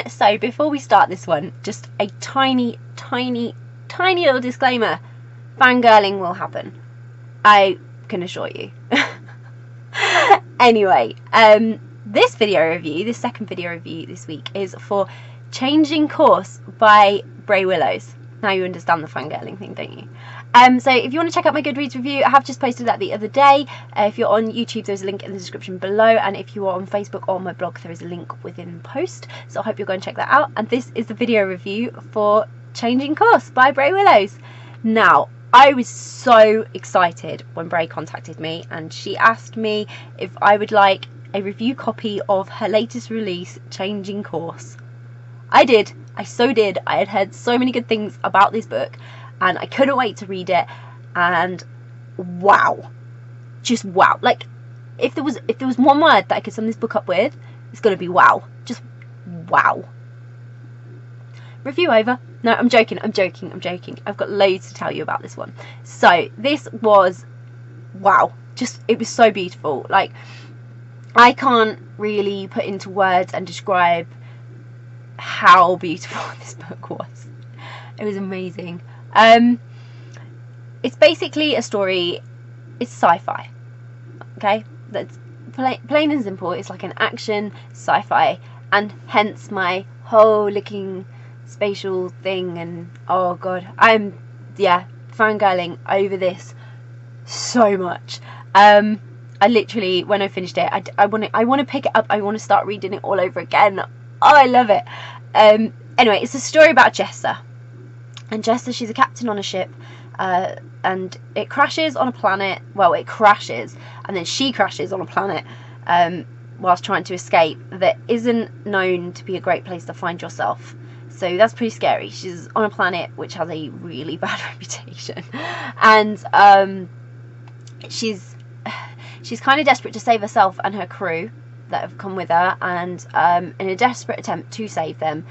So before we start this one, just a tiny little disclaimer. Fangirling will happen, I can assure you. Anyway, this second video review this week is for Changing Course by Brey Willows. Now you understand the fangirling thing, don't you? So if you want to check out my Goodreads review, I have just posted that the other day. If you're on YouTube, there's a link in the description below, and if you are on Facebook or my blog, there is a link within the post. So I hope you'll go and check that out. And this is the video review for Changing Course by Brey Willows. Now, I was so excited when Brey contacted me and she asked me if I would like a review copy of her latest release, Changing Course. I did. I so did. I had heard so many good things about this book and I couldn't wait to read it, and wow. Just wow. Like, if there was one word that I could sum this book up with, it's gonna be wow. Just wow. Review over. No, I'm joking. I've got loads to tell you about this one. So this was wow. It was so beautiful. Like, I can't really put into words and describe how beautiful this book was. It was amazing. It's basically a story. It's sci-fi. Okay, that's plain and simple. It's like an action sci-fi, and hence my whole looking spatial thing. And oh god, I'm fangirling over this so much. I literally, when I finished it, I want to pick it up. I want to start reading it all over again. Oh, I love it. Anyway, it's a story about Jessa. And Jessa, she's a captain on a ship, and it crashes on a planet. Well, it crashes, and then she crashes on a planet whilst trying to escape that isn't known to be a great place to find yourself. So that's pretty scary. She's on a planet which has a really bad reputation, and she's kind of desperate to save herself and her crew that have come with her, and in a desperate attempt to save them,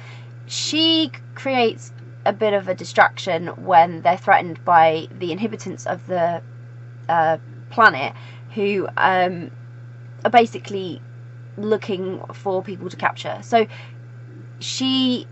she creates a bit of a distraction when they're threatened by the inhabitants of the planet, who are basically looking for people to capture. So she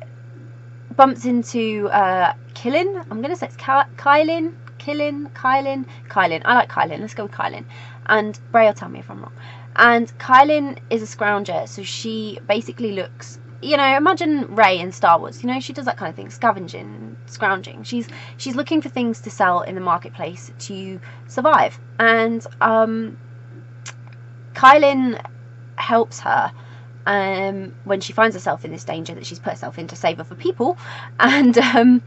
bumps into Kyllin. I'm going to say it's Kyllin. I like Kyllin. Let's go with Kyllin. And Brey will tell me if I'm wrong. And Kyllin is a scrounger, so she basically looks, imagine Rey in Star Wars. She does that kind of thing, scavenging, scrounging. She's looking for things to sell in the marketplace to survive. And Kyllin helps her when she finds herself in this danger that she's put herself in to save other people. And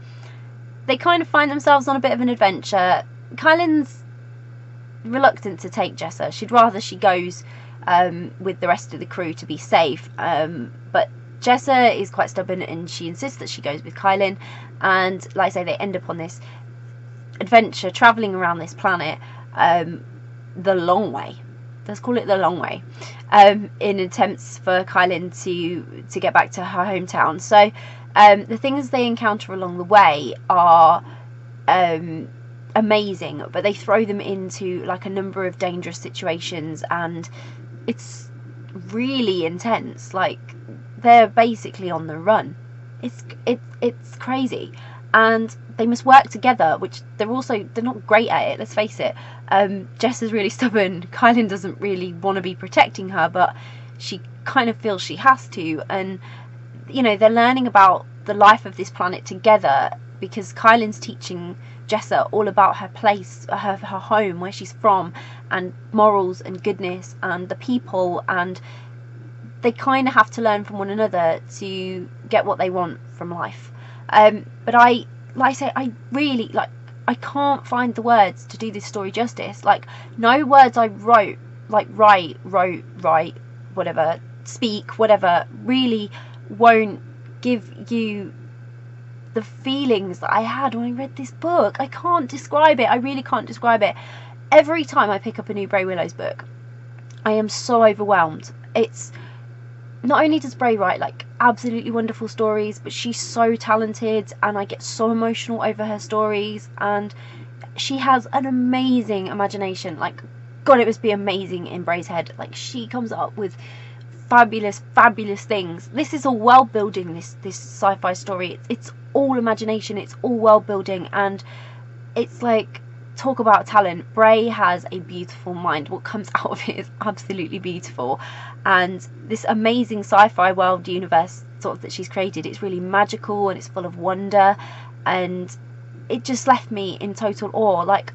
they kind of find themselves on a bit of an adventure. Kyllin's reluctant to take Jessa. She'd rather she goes with the rest of the crew to be safe. But Jessa is quite stubborn and she insists that she goes with Kyllin. And like I say, they end up on this adventure travelling around this planet the long way. Let's call it the long way, in attempts for Kyllin to get back to her hometown. So the things they encounter along the way are amazing, but they throw them into like a number of dangerous situations, and it's really intense. Like, they're basically on the run. It's crazy, and they must work together, which they're not great at it, let's face it. Jess is really stubborn. Kyllin doesn't really want to be protecting her, but she kind of feels she has to. And they're learning about the life of this planet together, because Kyllin's teaching Jessa all about her place, her home, where she's from, and morals and goodness and the people, and they kind of have to learn from one another to get what they want from life. But I really I can't find the words to do this story justice. Like, no words I wrote, like write, whatever, speak, whatever, really won't give you the feelings that I had when I read this book. I can't describe it. I really can't describe it. Every time I pick up a new Brey Willows book, I am so overwhelmed. It's not only does Brey write like absolutely wonderful stories, but she's so talented, and I get so emotional over her stories, and she has an amazing imagination. Like, God, it must be amazing in Brey's head. Like, she comes up with fabulous, fabulous things. This is all world building, this sci-fi story. It's all imagination, it's all world building, and it's like, talk about talent. Brey has a beautiful mind. What comes out of it is absolutely beautiful, and this amazing sci-fi world universe sort of that she's created, it's really magical and it's full of wonder, and it just left me in total awe. Like,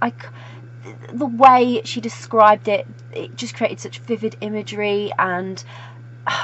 the way she described it, it just created such vivid imagery, and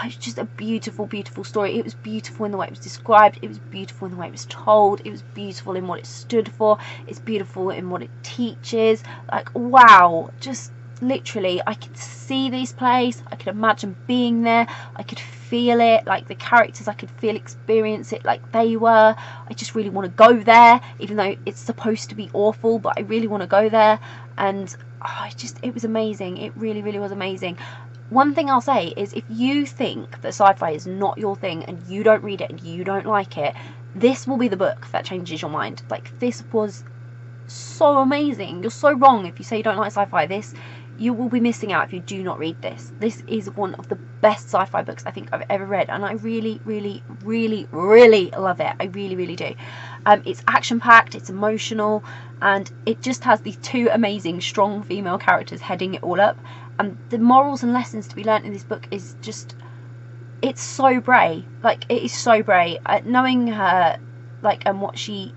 it's just a beautiful, beautiful story. It was beautiful in the way it was described, it was beautiful in the way it was told, it was beautiful in what it stood for, it's beautiful in what it teaches. Like, wow, just literally, I could see this place, I could imagine being there, I could feel it, like the characters, I could experience it like they were. I just really want to go there, even though it's supposed to be awful, but I really want to go there. And it was amazing. It really, really was amazing. One thing I'll say is, if you think that sci-fi is not your thing and you don't read it and you don't like it, this will be the book that changes your mind. Like, this was so amazing. You're so wrong if you say you don't like sci-fi. You will be missing out if you do not read this. This is one of the best sci-fi books I think I've ever read, and I really, really, really, really love it. I really, really do. It's action-packed, it's emotional, and it just has these two amazing, strong female characters heading it all up. And the morals and lessons to be learnt in this book is just, it's so Brey. Like, it is so Brey. Knowing her, like, and what she's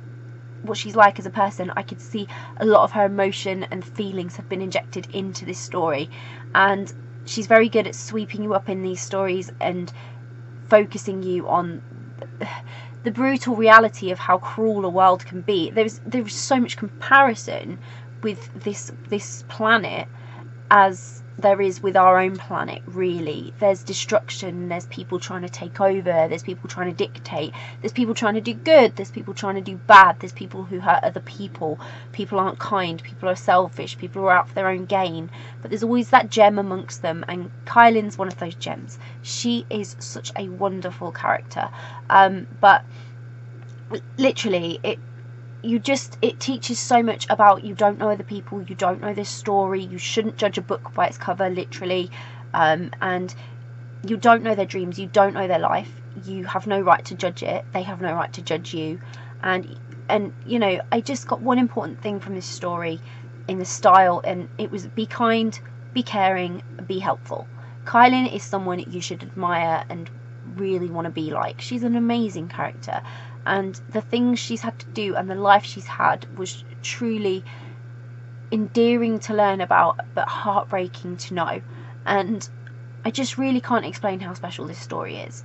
like as a person, I could see a lot of her emotion and feelings have been injected into this story, and she's very good at sweeping you up in these stories and focusing you on the brutal reality of how cruel a world can be. There's so much comparison with this planet as there is with our own planet, really. There's destruction, there's people trying to take over, there's people trying to dictate, there's people trying to do good, there's people trying to do bad, there's people who hurt other people, people aren't kind, people are selfish, people are out for their own gain, but there's always that gem amongst them, and Kylin's one of those gems. She is such a wonderful character, but literally, it teaches so much about, you don't know other people, you don't know this story, you shouldn't judge a book by its cover, literally, and you don't know their dreams, you don't know their life, you have no right to judge it, they have no right to judge you. And you know, I just got one important thing from this story in the style, and it was, be kind, be caring, be helpful. Kylin is someone you should admire and really want to be like. She's an amazing character, and the things she's had to do and the life she's had was truly endearing to learn about, but heartbreaking to know. And I just really can't explain how special this story is.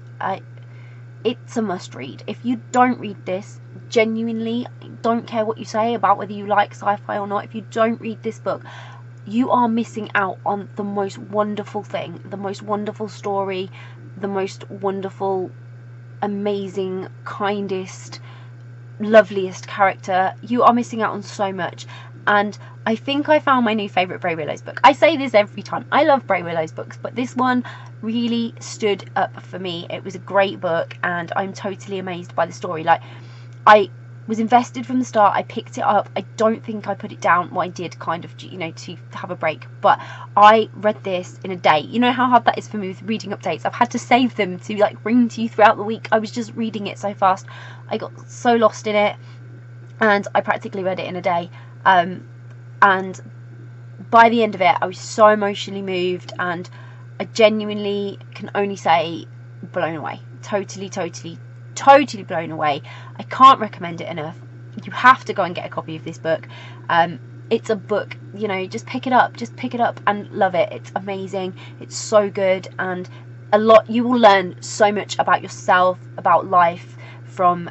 It's a must read. If you don't read this, genuinely, don't care what you say about whether you like sci-fi or not, if you don't read this book, you are missing out on the most wonderful thing, the most wonderful story, the most wonderful, amazing, kindest, loveliest character. You are missing out on so much. And I think I found my new favourite Brey Willows book. I say this every time. I love Brey Willows books, but this one really stood up for me. It was a great book, and I'm totally amazed by the story. Like, I was invested from the start. I picked it up. I don't think I put it down. Well, I did, kind of, you know, to have a break, but I read this in a day. You know how hard that is for me with reading updates. I've had to save them to like bring to you throughout the week. I was just reading it so fast. I got so lost in it, and I practically read it in a day. And by the end of it, I was so emotionally moved, and I genuinely can only say blown away. Totally blown away. I can't recommend it enough. You have to go and get a copy of this book. It's a book, you know, just pick it up and love it. It's amazing, it's so good, and you will learn so much about yourself, about life from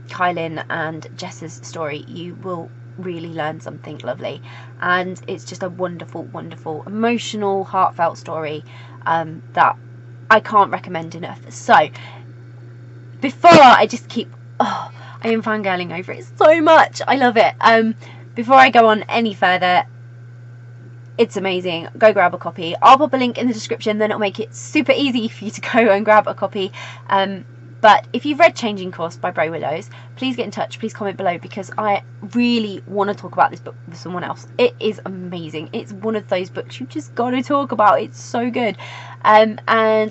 Kylin and Jess's story. You will really learn something lovely, and it's just a wonderful, emotional, heartfelt story that I can't recommend enough. So before I just keep, I am fangirling over it so much. I love it. Before I go on any further, it's amazing. Go grab a copy. I'll pop a link in the description, then it'll make it super easy for you to go and grab a copy. But if you've read Changing Course by Brey Willows, please get in touch, please comment below, because I really want to talk about this book with someone else. It is amazing. It's one of those books you just got to talk about. It's so good. And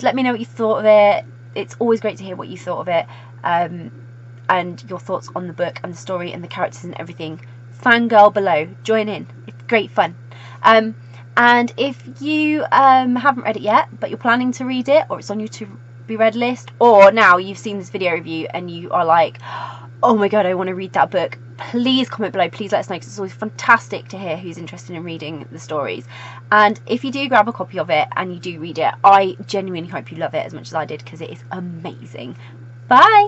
let me know what you thought of it. It's always great to hear what you thought of it, and your thoughts on the book and the story and the characters and everything. Fangirl below. Join in. It's great fun. And if you haven't read it yet, but you're planning to read it, or it's on your to be read list, or now you've seen this video review and you are like, oh my god, I want to read that book, please comment below, please let us know, because it's always fantastic to hear who's interested in reading the stories. And if you do grab a copy of it and you do read it, I genuinely hope you love it as much as I did, because it is amazing. Bye!